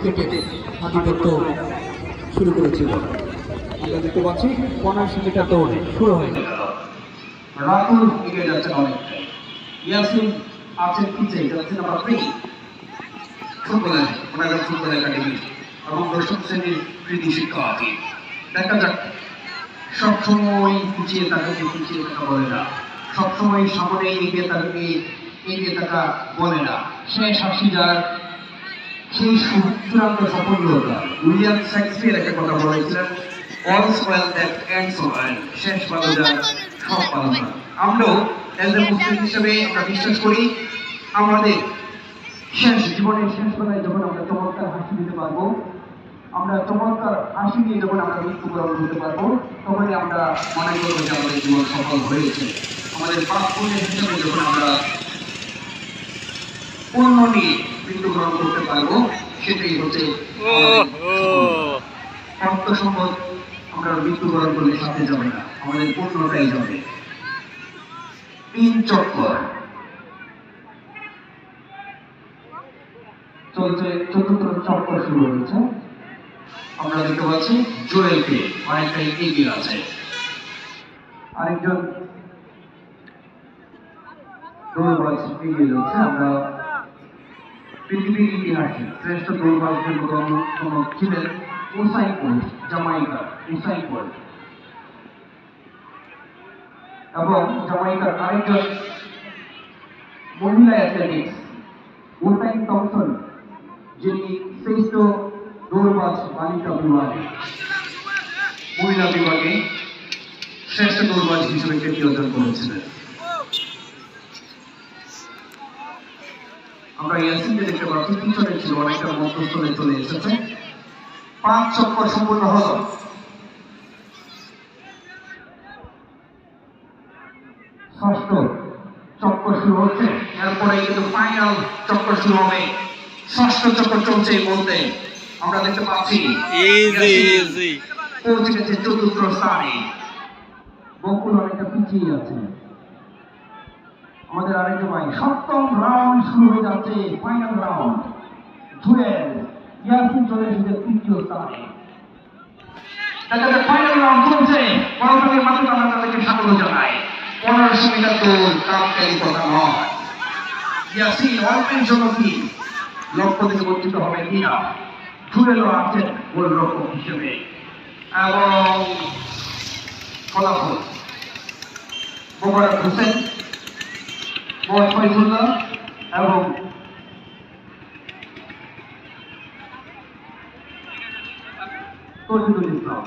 ক্রিকেটে আধিপত্য শুরু করেছিল। আমরা দেখতে পাচ্ছি 50 মিটার দৌড়ে শুরু হয়ে গেল। রাতুল এগিয়ে যাচ্ছেন অনেকটাই, ইয়াসিন আছেন পিছিয়ে যাচ্ছেন নাম্বার 3 ফুটবলার ওনারা ফুটবল একাডেমি এবং দর্শক শ্রেণীর কৃতি শিক্ষার্থী। দেখা যাক, সবসময় পিছিয়ে থাকা বলে না, সবসময় সামনে এগিয়ে থাকা বলে না। শেষ 80 যার সেই চূড়ান্ত সফলতা। উইলিয়াম শেক্সপিয়ার একটা কথা বলেছিলেন, all's well that ends well, শেষ ভালো যার সব ভালো না। আমরাও এজ এ মুসলিম হিসেবে আমরা বিশ্বাস করি আমাদের জীবনের শেষ বেলায় যখন আমরা চমৎকার হাসি দিতে পারবো, আমরা চমৎকার হাসি দিয়ে যখন আমরা মৃত্যুবরণ করতে পারবো, তখনই আমরা মনে করবো যে আমাদের জীবন সফল হয়েছে। আমাদের পাপ পুণ্যের হিসেবে যখন আমরা পুণ্য নিয়ে মৃত্যুবরণ করতে পারবো, সেটাই হচ্ছে অর্থ সম্পদ। আমরা মৃত্যুবরণ করলে সাথে যাবে না, আমাদের পুণ্যটাই যাবে। 3 চক্কর চলছে, 4র্থ চক্কর শুরু হয়েছে। আমরা দেখতে পাচ্ছি জুয়েলকে অনেকটাই এগিয়ে আছে। আরেকজন দৌড়বাজ এগিয়ে যাচ্ছে। আমরা পৃথিবীর ইতিহাসে শ্রেষ্ঠ দৌড়বাজদের মতো অন্যতম ছিলেন উসাইন বোল্ট, জামাইকার উসাইন বোল্ট। এবং জামাইকার আরেকজন মহিলা অ্যাথলেটিক্স উসাইন থমসন, যিনি শ্রেষ্ঠ দৌড়বাজ বালিকা বিভাগে, মহিলা বিভাগে শ্রেষ্ঠ দৌড়বাজ হিসেবে খ্যাতি অর্জন করেছিলেন। আমরা ইয়াসিনকে দেখতে পাচ্ছি পিছনে ছিল, অনেকটা মধ্যস্থলে চলে এসেছে। 5 চক্কর সম্পূর্ণ হল। 6ষ্ঠ চক্কর শুরু হচ্ছে, এরপরে কিন্তু ফাইনাল চক্কর শুরু হবে। 6ষ্ঠ চক্কর চলছে এই মুহূর্তে। আমরা দেখতে পাচ্ছি পৌঁছে গেছে 4র্থ স্থানে। বকুল অনেকটা পিছিয়ে আছে। আমাদের আরেকজন ভাই, 7ম রাউন্ড শুরু হয়ে যাচ্ছে, ফাইনাল রাউন্ড। জুয়েল, ইয়াসিন চলে এসেছে 3য় স্থানে। ফাইনাল রাউন্ড চলছে। করতালির মাধ্যমে আমরা তাদেরকে স্বাগত জানাই। 1500 মিটার দৌড় কাপকারী কথা নয়। ইয়াসিন অল্পের জন্য কি লক্ষ্য থেকে বঞ্চিত হবে কিনা। জুয়েলও আছেন গোলরক্ষক হিসেবে। এবং ফলাফল মোবারক হোসেন, মোহাম্মদ ফয়জুল্লাহ এবং তৌহিদুল ইসলাম।